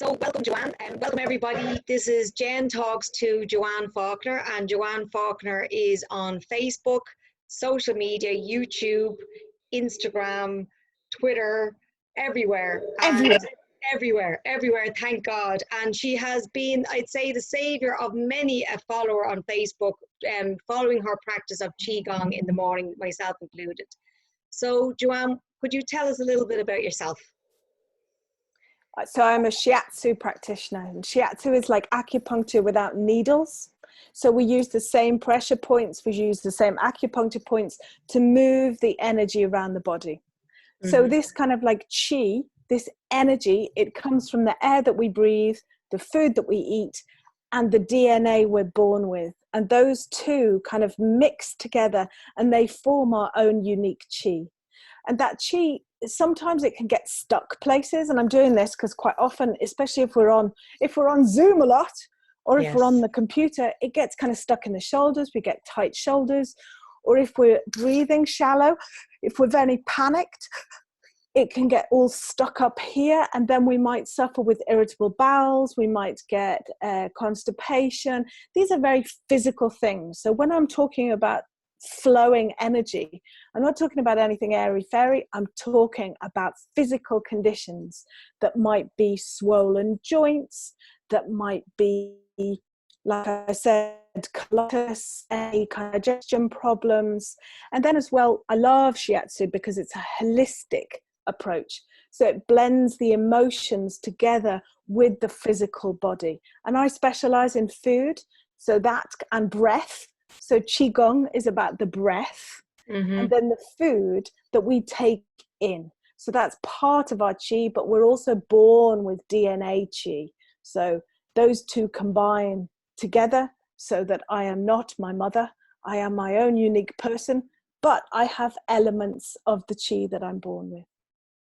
So welcome, Joanne, and welcome everybody. This is Jen Talks to Joanne Faulkner, and Joanne Faulkner is on Facebook, social media, YouTube, Instagram, Twitter, everywhere. Everywhere, thank God. And she has been, I'd say, the savior of many a follower on Facebook, following her practice of Chi Gong in the morning, myself included. So, Joanne, could you tell us a little bit about yourself? So I'm a Shiatsu practitioner, and Shiatsu is like acupuncture without needles. So we use the same pressure points, we use the same acupuncture points to move the energy around the body. So this kind of like chi, this energy, it comes from the air that we breathe, the food that we eat, and the DNA we're born with. And those two kind of mix together and they form our own unique chi. And that chi, sometimes it can get stuck places. And I'm doing this because quite often, especially if we're on Zoom a lot, or if we're on the computer, it gets kind of stuck in the shoulders. We get tight shoulders. Or if we're breathing shallow, if we're very panicked, it can get all stuck up here. And then we might suffer with irritable bowels. We might get constipation. These are very physical things. So when I'm talking about flowing energy, I'm not talking about anything airy-fairy. I'm talking about physical conditions that might be swollen joints, that might be, like I said, colitis, any kind of digestion problems. And then as well, I love Shiatsu because it's a holistic approach. So it blends the emotions together with the physical body. And I specialize in food, so that, and breath. So Chi Gong is about the breath, and then the food that we take in. So that's part of our chi, but we're also born with DNA chi. So those two combine together so that I am not my mother. I am my own unique person, but I have elements of the chi that I'm born with.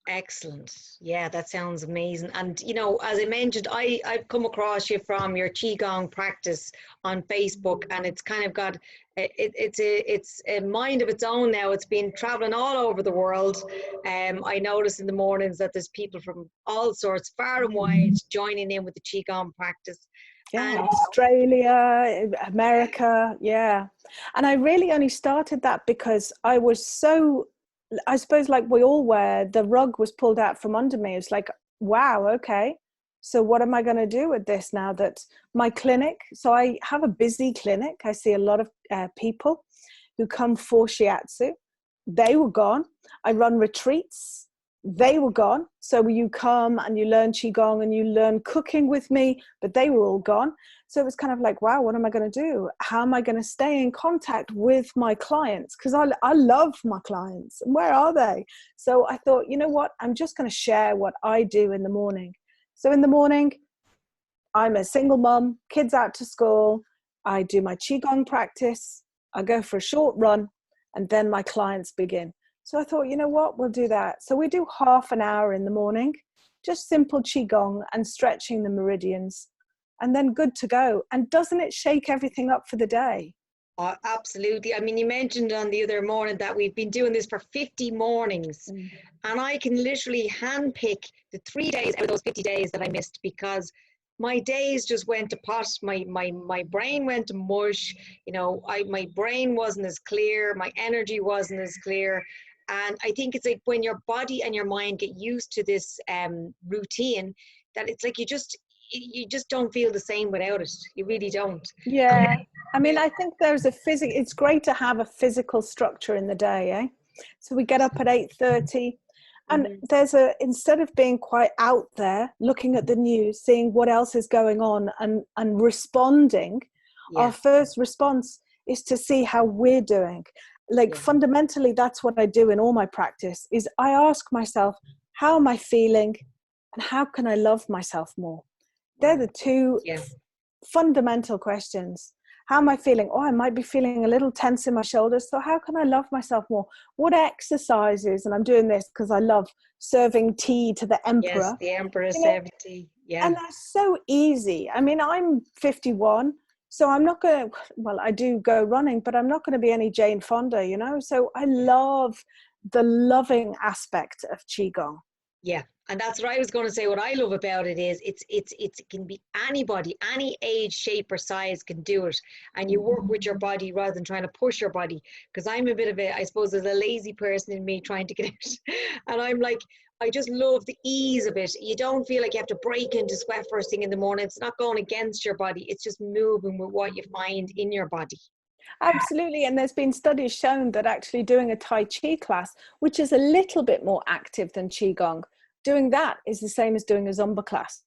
Excellent. Yeah, that sounds amazing. And, you know, as I mentioned, I've come across you from your Chi Gong practice on Facebook, and it's kind of got, it's a mind of its own now. It's been traveling all over the world. I notice in the mornings that there's people from all sorts, far and wide, joining in with the Chi Gong practice. Yeah, And Australia, America, yeah. And I really only started that because I was so, I suppose like we all were, the rug was pulled out from under me. It's like, wow, okay. So what am I going to do with this now that my clinic, so I have a busy clinic. I see a lot of people who come for Shiatsu. They were gone. I run retreats. They were gone. So you come and you learn Qigong and you learn cooking with me, but they were all gone. So it was kind of like, wow, what am I going to do? How am I going to stay in contact with my clients? Because I love my clients. And where are they? So I thought, you know what? I'm just going to share what I do in the morning. So in the morning, I'm a single mom, kids out to school. I do my Qigong practice. I go for a short run, and then my clients begin. So I thought, you know what, we'll do that. So we do half an hour in the morning, just simple Qigong and stretching the meridians, and then good to go. And doesn't it shake everything up for the day? Absolutely. I mean, you mentioned on the other morning that we've been doing this for 50 mornings, and I can literally handpick the 3 days out of those 50 days that I missed because my days just went to pot. My brain went to mush. You know, my brain wasn't as clear. My energy wasn't as clear. And I think it's like when your body and your mind get used to this routine, that it's like you just don't feel the same without it. You really don't. Yeah. I mean, I think there's it's great to have a physical structure in the day, eh? So we get up at 8:30 and instead of being quite out there, looking at the news, seeing what else is going on and responding, our first response is to see how we're doing. Like fundamentally, that's what I do in all my practice is I ask myself, how am I feeling and how can I love myself more? They're the two fundamental questions. How am I feeling? Oh, I might be feeling a little tense in my shoulders. So how can I love myself more? What exercises? And I'm doing this because I love serving tea to the emperor. Yes, the emperor served tea. Yeah. And that's so easy. I mean, I'm 51. So I'm not going to, well, I do go running, but I'm not going to be any Jane Fonda, you know? So I love the loving aspect of Qigong. Yeah, And that's what I was going to say. What I love about it is it can be anybody, any age, shape or size can do it. And you work with your body rather than trying to push your body. Because I'm a bit of a, I suppose there's a lazy person in me trying to get out. And I'm like, I just love the ease of it. You don't feel like you have to break into sweat first thing in the morning. It's not going against your body. It's just moving with what you find in your body. Absolutely. And there's been studies shown that actually doing a Tai Chi class, which is a little bit more active than Chi Gong, doing that is the same as doing a Zumba class.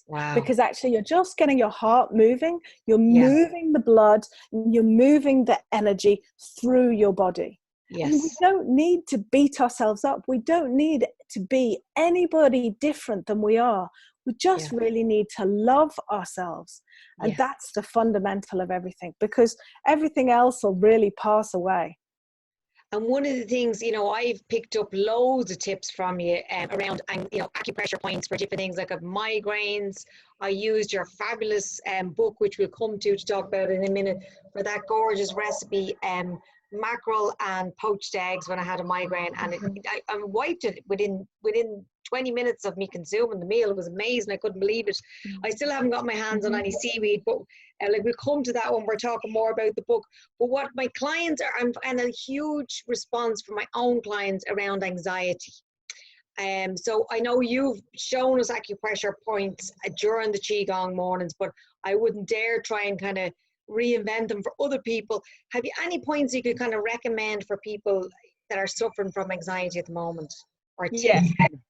Wow. Because actually you're just getting your heart moving, you're Yeah. moving the blood, you're moving the energy through your body. Yes. And we don't need to beat ourselves up. We don't need to be anybody different than we are. We just really need to love ourselves. And that's the fundamental of everything, because everything else will really pass away. And one of the things, you know, I've picked up loads of tips from you around, you know, acupressure points for different things like migraines. I used your fabulous book, which we'll come to talk about in a minute, for that gorgeous recipe, mackerel and poached eggs when I had a migraine. And I wiped it within 20 minutes of me consuming the meal. It was amazing. I couldn't believe it. I still haven't got my hands on any seaweed, but like we'll come to that when we're talking more about the book. But what my clients are, and a huge response from my own clients around anxiety. So I know you've shown us acupressure points during the Qigong mornings, but I wouldn't dare try and kind of reinvent them for other people. Have you any points you could kind of recommend for people that are suffering from anxiety at the moment? Or tips? Yeah,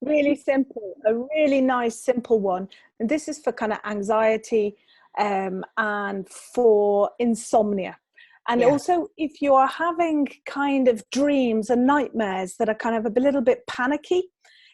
really simple, a really nice simple one. And this is for kind of anxiety and for insomnia. And also if you are having kind of dreams and nightmares that are kind of a little bit panicky,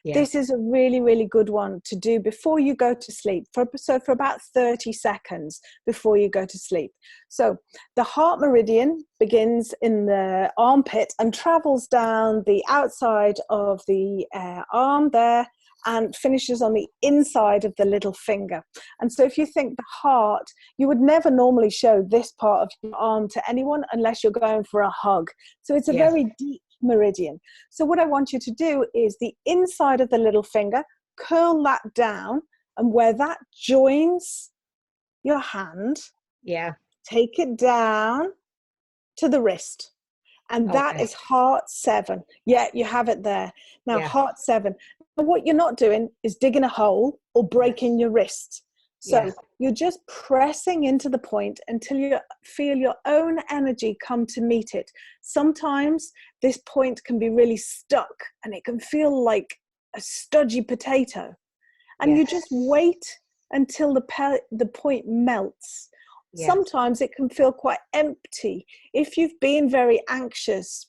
this is a really, really good one to do before you go to sleep. So for about 30 seconds before you go to sleep. So the heart meridian begins in the armpit and travels down the outside of the arm there and finishes on the inside of the little finger. And so if you think the heart, you would never normally show this part of your arm to anyone unless you're going for a hug. So it's a very deep meridian. So what I want you to do is the inside of the little finger, curl that down, and where that joins your hand, take it down to the wrist. And that is heart 7. Yeah, you have it there. Now, heart 7. Now, what you're not doing is digging a hole or breaking your wrist. So you're just pressing into the point until you feel your own energy come to meet it. Sometimes this point can be really stuck and it can feel like a stodgy potato. And you just wait until the point melts. Sometimes it can feel quite empty. If you've been very anxious,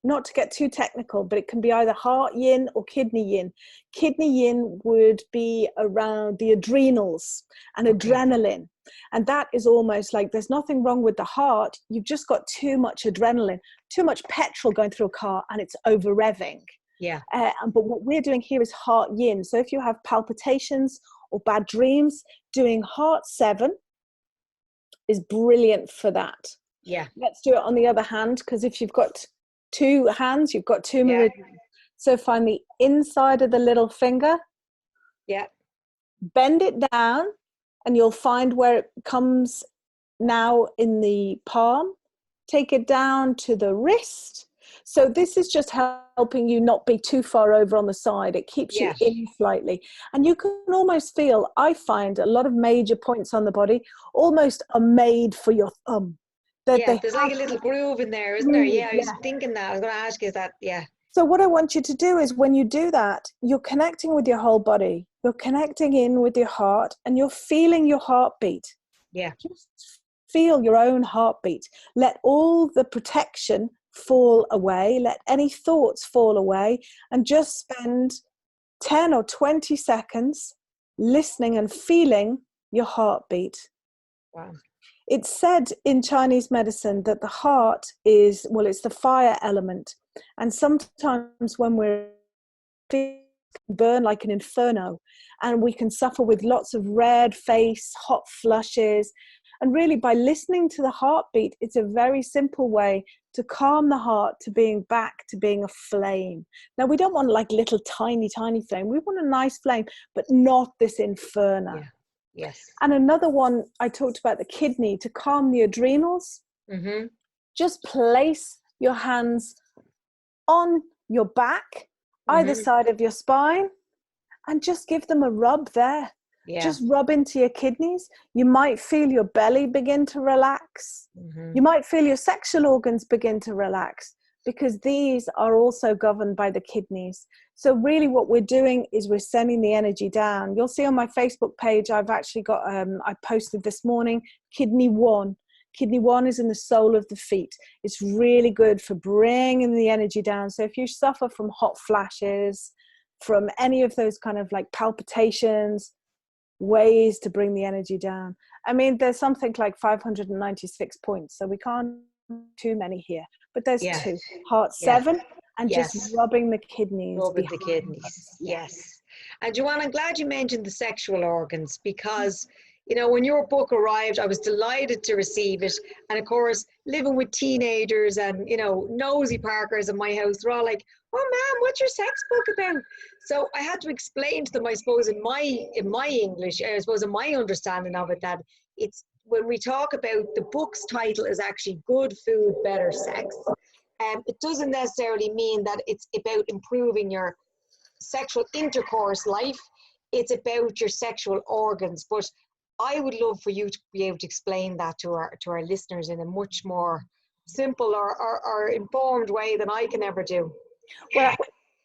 not to get too technical, but it can be either heart yin or kidney yin. Kidney yin would be around the adrenals and adrenaline. And that is almost like there's nothing wrong with the heart. You've just got too much adrenaline, too much petrol going through a car, and it's over revving. But what we're doing here is heart yin. So if you have palpitations or bad dreams, doing heart 7 is brilliant for that. Let's do it on the other hand, because if you've got 2 hands, you've got 2 meridians. So find the inside of the little finger, bend it down, and you'll find where it comes now in the palm. Take it down to the wrist. So this is just helping you not be too far over on the side. It keeps you in slightly. And you can almost feel, I find a lot of major points on the body almost are made for your thumb. There's like a little groove in there, isn't there? I was thinking that. I was going to ask you that, So what I want you to do is when you do that, you're connecting with your whole body. You're connecting in with your heart and you're feeling your heartbeat. Just feel your own heartbeat. Let all the protection fall away. Let any thoughts fall away and just spend 10 or 20 seconds listening and feeling your heartbeat. Wow. It's said in Chinese medicine that the heart is, it's the fire element. And sometimes when we're burn like an inferno and we can suffer with lots of red face, hot flushes. And really, by listening to the heartbeat, it's a very simple way to calm the heart to being back to being a flame. Now, we don't want like little tiny flame. We want a nice flame, but not this inferno. Yeah. Yes. And another one, I talked about the kidney to calm the adrenals. Mm-hmm. Just place your hands on your back, either Mm-hmm. side of your spine, and just give them a rub there. Yeah. Just rub into your kidneys. You might feel your belly begin to relax. Mm-hmm. You might feel your sexual organs begin to relax, because these are also governed by the kidneys. So really what we're doing is we're sending the energy down. You'll see on my Facebook page, I've actually got, I posted this morning, Kidney 1. Kidney 1 is in the sole of the feet. It's really good for bringing the energy down. So if you suffer from hot flashes, from any of those kind of like palpitations, ways to bring the energy down. I mean, there's something like 596 points, so we can't do too many here, but there's Yeah. 2. Heart Yeah. 7, and Yes. just rubbing the kidneys. Rubbing the behind kidneys. us. Yeah. Yes. And Joanne, I'm glad you mentioned the sexual organs, because, you know, when your book arrived, I was delighted to receive it. And of course, living with teenagers and, you know, nosy Parkers in my house, they're all like, "Oh, Mom, what's your sex book about?" So I had to explain to them, I suppose, in my English, I suppose in my understanding of it, that it's, when we talk about, the book's title is actually Good Food, Better Sex. It doesn't necessarily mean that it's about improving your sexual intercourse life. It's about your sexual organs. But I would love for you to be able to explain that to our listeners in a much more simple or informed way than I can ever do. Well,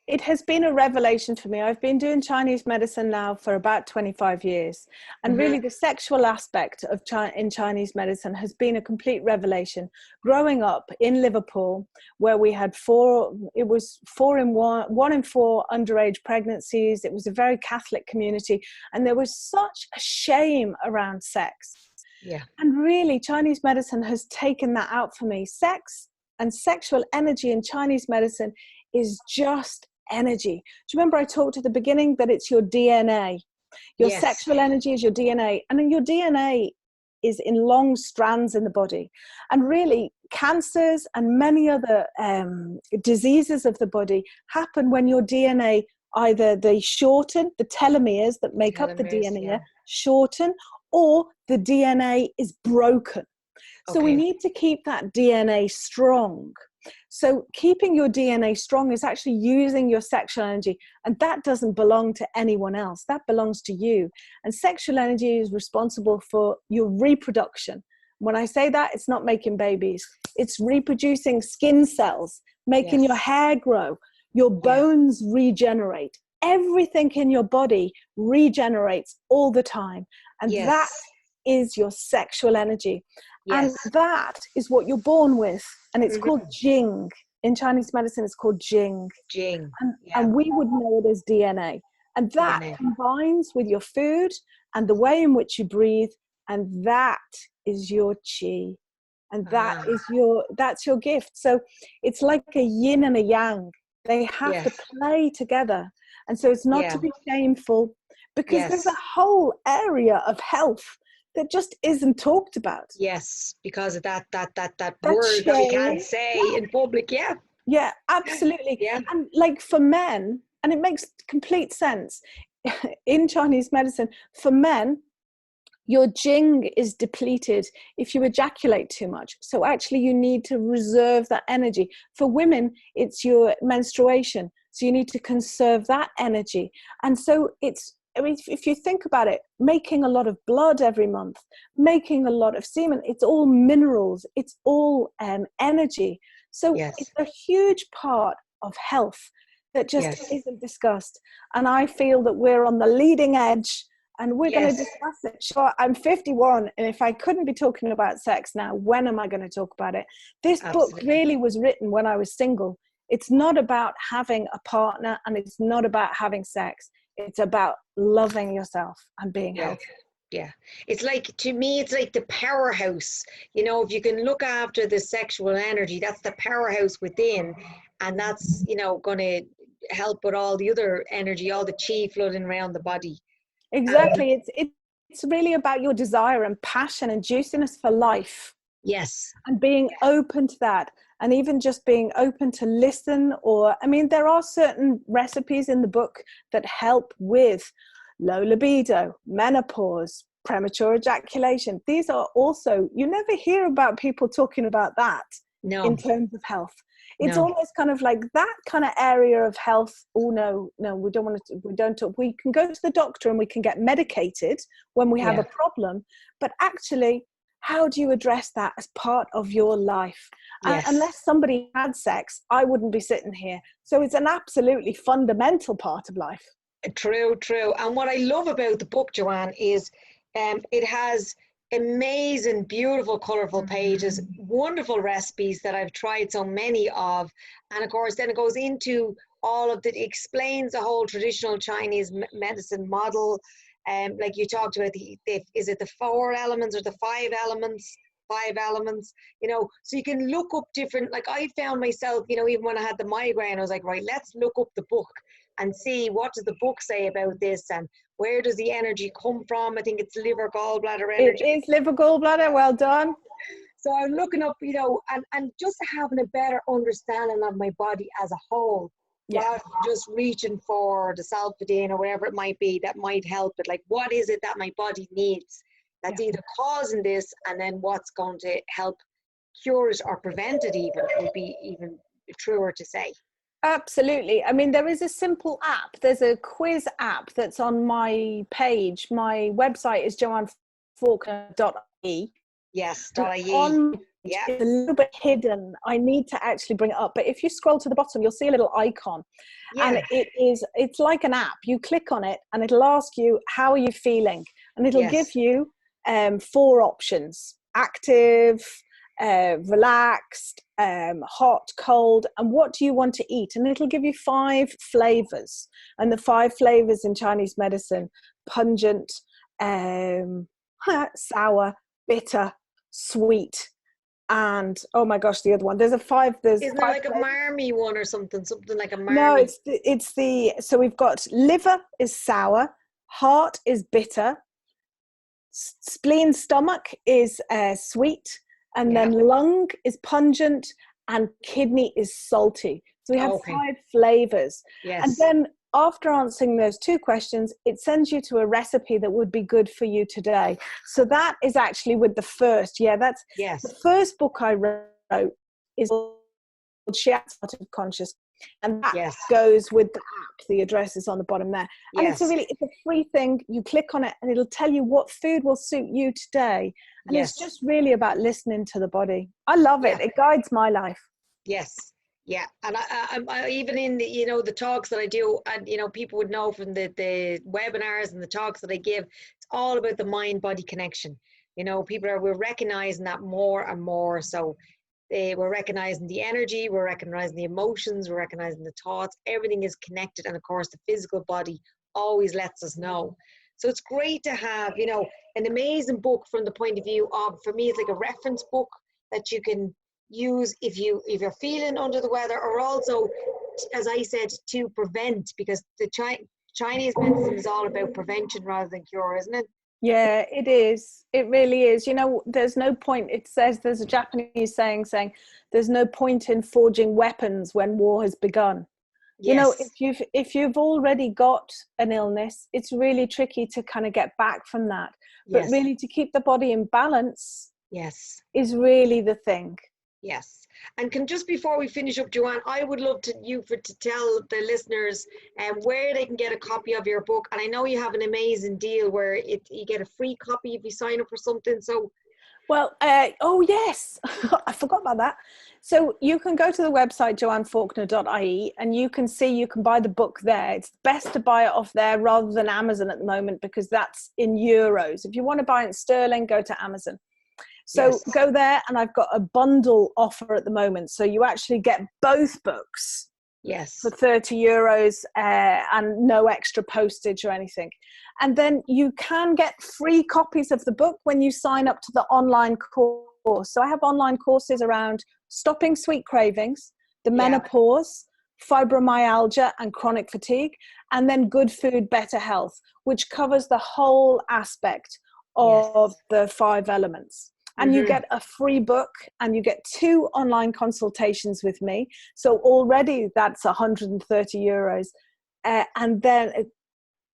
it has been a revelation for me. I've been doing Chinese medicine now for about 25 years. And really the sexual aspect of in Chinese medicine has been a complete revelation. Growing up in Liverpool, where we had 4 in 1 in 4 underage pregnancies. It was a very Catholic community. And there was such a shame around sex. Yeah. And really, Chinese medicine has taken that out for me. Sex and sexual energy in Chinese medicine is just energy. Do you remember I talked at the beginning that it's your DNA? Your Yes. sexual energy is your DNA. And then your DNA is in long strands in the body. And really, cancers and many other diseases of the body happen when your DNA, either they shorten, the telomeres that make up the Telomeres, DNA yeah. shorten, or the DNA is broken. So we Okay. need to keep that DNA strong. So keeping your DNA strong is actually using your sexual energy, and that doesn't belong to anyone else. That belongs to you. And sexual energy is responsible for your reproduction. When I say that, it's not making babies. It's reproducing skin cells, making Yes. your hair grow, your bones regenerate. Everything in your body regenerates all the time. And Yes. that is your sexual energy. Yes. And that is what you're born with. And it's Mhm. called Jing. In Chinese medicine, it's called Jing. Jing. And we would know it as DNA. And that DNA. combines with your food and the way in which you breathe. And that is your Chi. And that's your gift. So it's like a yin and a yang. They have to play together. And so it's not to be shameful, because there's a whole area of health that just isn't talked about. Yes, because of that word that you can't say in public. Yeah. Yeah, absolutely. Yeah. And like for men, and it makes complete sense in Chinese medicine, for men, your Jing is depleted if you ejaculate too much. So actually you need to reserve that energy. For women, it's your menstruation. So you need to conserve that energy. And so it's, I mean, if you think about it, making a lot of blood every month, making a lot of semen, it's all minerals, it's all energy. So it's a huge part of health that just isn't discussed. And I feel that we're on the leading edge, and we're going to discuss it. Sure, I'm 51, and if I couldn't be talking about sex now, when am I going to talk about it? This book really was written when I was single. It's not about having a partner, and it's not about having sex. It's about loving yourself and being healthy. Yeah. It's like, to me, it's like the powerhouse. You know, if you can look after the sexual energy, that's the powerhouse within. And that's, you know, going to help with all the other energy, all the chi flooding around the body. Exactly. It's it's really about your desire and passion and juiciness for life. Yes. And being open to that, and even just being open to listen. Or, I mean, there are certain recipes in the book that help with low libido, menopause, premature ejaculation. These are also, you never hear about people talking about that in terms of health. It's almost kind of like that kind of area of health. Oh no, we don't want to, we don't talk. We can go to the doctor and we can get medicated when we have a problem, but actually, how do you address that as part of your life? Yes. Unless somebody had sex, I wouldn't be sitting here. So it's an absolutely fundamental part of life. True. And what I love about the book, Joanne, is it has amazing, beautiful, colorful pages, wonderful recipes that I've tried so many of. And of course, then it goes into all of it explains the whole traditional Chinese medicine model. Like you talked about, is it the 4 elements or the 5 elements? 5 elements, so you can look up different, like I found myself, even when I had the migraine, I was like, right, let's look up the book and see what does the book say about this and where does the energy come from. I think it's liver gallbladder energy. It is liver gallbladder, well done. So I'm looking up, and just having a better understanding of my body as a whole. Rather than just reaching for the Solpadeine or whatever it might be that might help it. Like, what is it that my body needs that's either causing this, and then what's going to help cure it or prevent it even would be even truer to say. Absolutely. I mean, there is a simple app. There's a quiz app that's on my page. My website is joannefaulkner.ie. Yes, .ie. It's a little bit hidden. I need to actually bring it up. But if you scroll to the bottom, you'll see a little icon. And it's like an app. You click on it and it'll ask you, how are you feeling? And it'll give you 4 options: active, relaxed, hot, cold, and what do you want to eat? And it'll give you 5 flavors. And the 5 flavors in Chinese medicine: pungent, sour, bitter, sweet, and oh my gosh, the other one. Isn't there like a marmy one or something like a marmy? No, it's the so we've got liver is sour, heart is bitter, spleen, stomach is sweet, and then lung is pungent, and kidney is salty. So we have 5 flavors. Yes. And then after answering those 2 questions, it sends you to a recipe that would be good for you today. So that is actually with the first. That's the first book I wrote is called Shiatsu of Conscious. And that goes with the app. The address is on the bottom there. And it's a free thing. You click on it and it'll tell you what food will suit you today. And it's just really about listening to the body. I love it. It guides my life. Yes. Yeah. And I even in the, the talks that I do, and, people would know from the webinars and the talks that I give, it's all about the mind-body connection. We're recognizing that more and more. So we're recognizing the energy, we're recognizing the emotions, we're recognizing the thoughts, everything is connected. And of course, the physical body always lets us know. So it's great to have, an amazing book from the point of view of, for me, it's like a reference book that you can use if you're feeling under the weather, or also, as I said, to prevent, because the Chinese medicine is all about prevention rather than cure, isn't it? Yeah, it is. It really is. There's no point. It says, there's a Japanese saying there's no point in forging weapons when war has begun. Yes. If you've already got an illness, it's really tricky to kind of get back from that. But really, to keep the body in balance is really the thing. Yes. And just before we finish up, Joanne, I would love to tell the listeners where they can get a copy of your book. And I know you have an amazing deal where you get a free copy if you sign up for something. So, well, oh yes, I forgot about that. So you can go to the website joannefaulkner.ie and you can buy the book there. It's best to buy it off there rather than Amazon at the moment, because that's in euros. If you want to buy it in sterling, go to Amazon. So go there, and I've got a bundle offer at the moment. So you actually get both books for 30 euros and no extra postage or anything. And then you can get free copies of the book when you sign up to the online course. So I have online courses around stopping sweet cravings, the menopause, fibromyalgia and chronic fatigue, and then Good Food, Better Health, which covers the whole aspect of the 5 elements. And you get a free book, and you get 2 online consultations with me. So already that's 130 euros. And then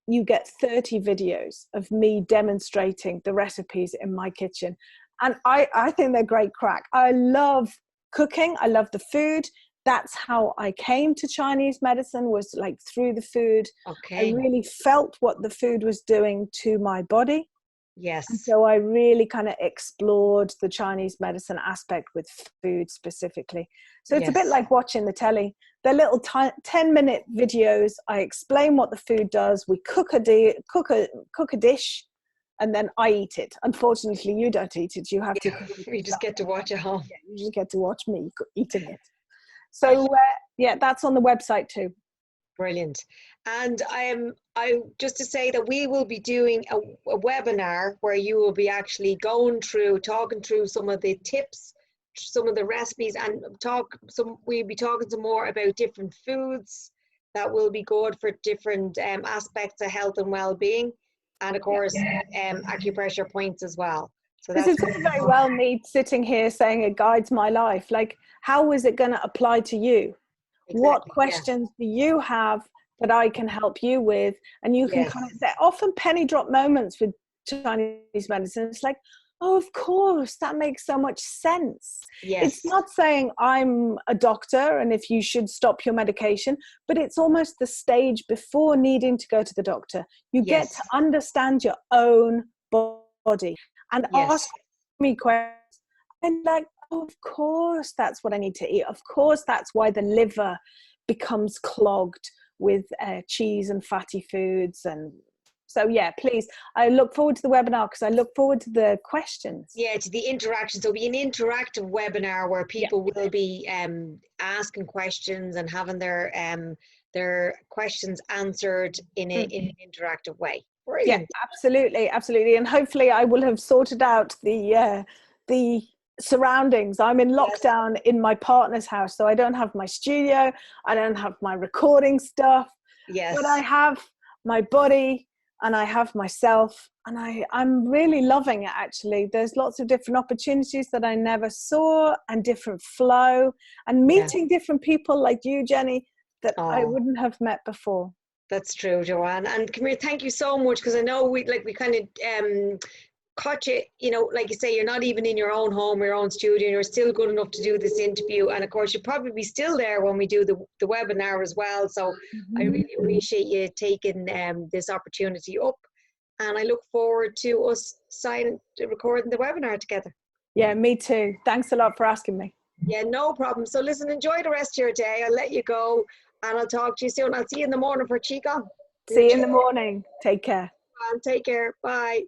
you get 30 videos of me demonstrating the recipes in my kitchen. And I think they're great crack. I love cooking. I love the food. That's how I came to Chinese medicine, was like through the food. Okay. I really felt what the food was doing to my body. Yes. And so I really kind of explored the Chinese medicine aspect with food specifically. So it's a bit like watching the telly. They're little 10-minute videos. I explain what the food does. We cook a dish, and then I eat it. Unfortunately, you don't eat it. You have to cook it. You just get to watch at home. Yeah, you just get to watch me eating it. So that's on the website too. Brilliant. And I just to say that we will be doing a webinar where you will be actually talking through some of the tips, some of the recipes, and we'll be talking some more about different foods that will be good for different aspects of health and well-being, and of course acupressure points as well. So this is all very well me sitting here saying it guides my life. Like, how is it going to apply to you? Exactly, what questions do you have that I can help you with? And you can they're often penny drop moments with Chinese medicine. It's like, oh, of course, that makes so much sense. It's not saying I'm a doctor and if you should stop your medication, but it's almost the stage before needing to go to the doctor. You get to understand your own body and ask me questions. And like, oh, of course, that's what I need to eat. Of course, that's why the liver becomes clogged with cheese and fatty foods. And so, please, I look forward to the webinar because I look forward to the questions. Yeah, to the interaction. So it'll be an interactive webinar where people will be asking questions and having their questions answered in an interactive way. Brilliant. Yeah, absolutely, absolutely. And hopefully I will have sorted out the surroundings. I'm in lockdown in my partner's house, so I don't have my studio, I don't have my recording stuff, but I have my body and I have myself, and I'm really loving it. Actually, there's lots of different opportunities that I never saw, and different flow, and meeting different people like you, Jenny, that I wouldn't have met before. That's true, Joanne. And come here, thank you so much, because I know we kind of caught you, like you say, you're not even in your own home, your own studio, and you're still good enough to do this interview. And of course, you'll probably be still there when we do the webinar as well. So I really appreciate you taking this opportunity up. And I look forward to us recording the webinar together. Yeah, me too. Thanks a lot for asking me. Yeah, no problem. So listen, enjoy the rest of your day. I'll let you go, and I'll talk to you soon. I'll see you in the morning for Chi Gong. See you in the morning. Take care. Take care. Bye.